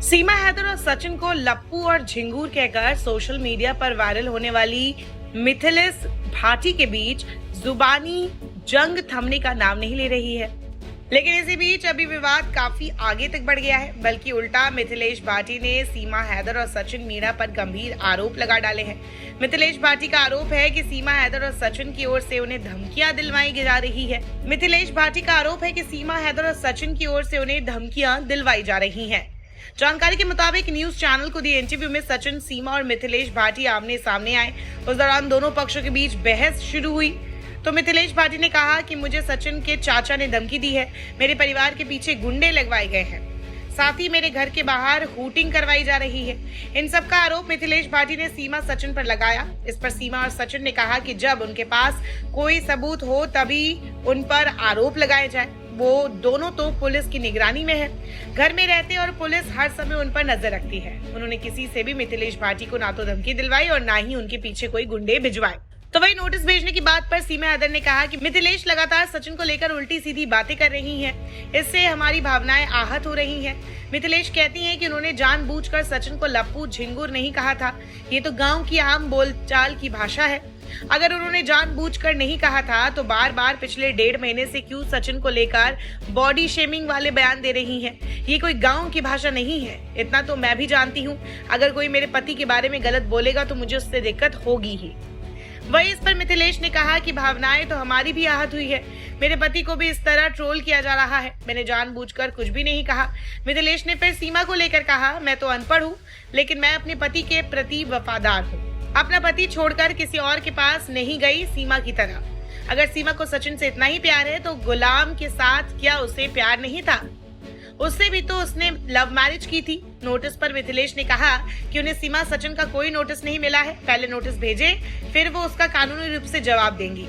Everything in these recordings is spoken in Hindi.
सीमा हैदर और सचिन को लप्पू और झिंगूर कहकर सोशल मीडिया पर वायरल होने वाली मिथिलेश भाटी के बीच जुबानी जंग थमने का नाम नहीं ले रही है। लेकिन इसी बीच अभी विवाद काफी आगे तक बढ़ गया है, बल्कि उल्टा मिथिलेश भाटी ने सीमा हैदर और सचिन मीणा पर गंभीर आरोप लगा डाले हैं। मिथिलेश भाटी का आरोप है कि सीमा हैदर और सचिन की ओर से उन्हें धमकियां दिलवाई जा रही है। मिथिलेश भाटी का आरोप है कि सीमा हैदर और सचिन की ओर से उन्हें धमकियां दिलवाई जा रही हैं। जानकारी के मुताबिक न्यूज चैनल को दिए इंटरव्यू में सचिन, सीमा और मिथिलेश भाटी आमने सामने आए। उस दौरान दोनों पक्षों के बीच बहस शुरू हुई तो मिथिलेश भाटी ने कहा कि मुझे सचिन के चाचा ने धमकी दी है, मेरे परिवार के पीछे गुंडे लगवाए गए हैं, साथ ही मेरे घर के बाहर हूटिंग करवाई जा रही है। इन सब का आरोप मिथिलेश भाटी ने सीमा सचिन पर लगाया। इस पर सीमा और सचिन ने कहा कि जब उनके पास कोई सबूत हो तभी उन पर आरोप लगाए जाए। वो दोनों तो पुलिस की निगरानी में है, घर में रहते और पुलिस हर समय उन पर नजर रखती है। उन्होंने किसी से भी मिथिलेश भाटी को ना तो धमकी दिलवाई और ना ही उनके पीछे कोई गुंडे भिजवाए। तो वही नोटिस भेजने की बात पर सीमा हैदर ने कहा कि मिथिलेश लगातार सचिन को लेकर उल्टी सीधी बातें कर रही हैं, इससे हमारी भावनाएं आहत हो रही हैं। मिथिलेश कहती हैं कि उन्होंने जानबूझकर सचिन को लप्पू झिंगुर नहीं कहा था, ये तो गांव की आम बोलचाल की भाषा है। अगर उन्होंने जानबूझकर नहीं कहा था तो बार बार पिछले 1.5 महीने से क्यों सचिन को लेकर बॉडी शेमिंग वाले बयान दे रही हैं? ये कोई गांव की भाषा नहीं है, इतना तो मैं भी जानती हूँ। अगर कोई मेरे पति के बारे में गलत बोलेगा तो मुझे उससे दिक्कत होगी ही। वहीं इस पर मिथिलेश ने कहा कि भावनाएं तो हमारी भी आहत हुई है, मेरे पति को भी इस तरह ट्रोल किया जा रहा है, मैंने जानबूझकर कुछ भी नहीं कहा। मिथिलेश ने फिर सीमा को लेकर कहा, मैं तो अनपढ़ हूँ लेकिन मैं अपने पति के प्रति वफादार हूँ, अपना पति छोड़कर किसी और के पास नहीं गई सीमा की तरह। अगर सीमा को सचिन से इतना ही प्यार है तो गुलाम के साथ क्या उसे प्यार नहीं था? उससे भी तो उसने लव मैरिज की थी। नोटिस पर मिथिलेश ने कहा कि उन्हें सीमा सचिन का कोई नोटिस नहीं मिला है, पहले नोटिस भेजे फिर वो उसका कानूनी रूप से जवाब देंगी।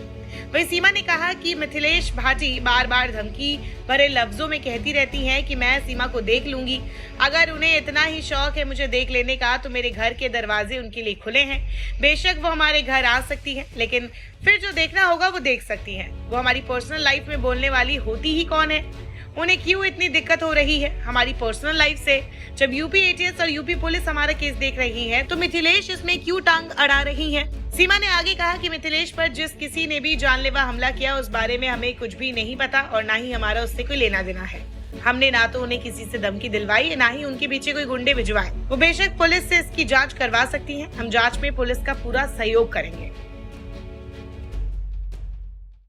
वही सीमा ने कहा कि मिथिलेश भाटी बार बार धमकी भरे लफ्जों में कहती रहती हैं कि मैं सीमा को देख लूंगी। अगर उन्हें इतना ही शौक है मुझे देख लेने का तो मेरे घर के दरवाजे उनके लिए खुले हैं। बेशक वो हमारे घर आ सकती है, लेकिन फिर जो देखना होगा वो देख सकती है। वो हमारी पर्सनल लाइफ में बोलने वाली होती ही कौन है? उन्हें क्यों इतनी दिक्कत हो रही है हमारी पर्सनल लाइफ से? जब यूपी एटीएस और यूपी पुलिस हमारा केस देख रही है तो मिथिलेश इसमें क्यों टांग अड़ा रही है? सीमा ने आगे कहा कि मिथिलेश पर जिस किसी ने भी जानलेवा हमला किया उस बारे में हमें कुछ भी नहीं पता और ना ही हमारा उससे कोई लेना देना है। हमने ना तो उन्हें किसी से धमकी दिलवाई, ना ही उनके पीछे कोई गुंडे भिजवाए। वो बेशक पुलिस से इसकी जांच करवा सकती हैं, हम जांच में पुलिस का पूरा सहयोग करेंगे।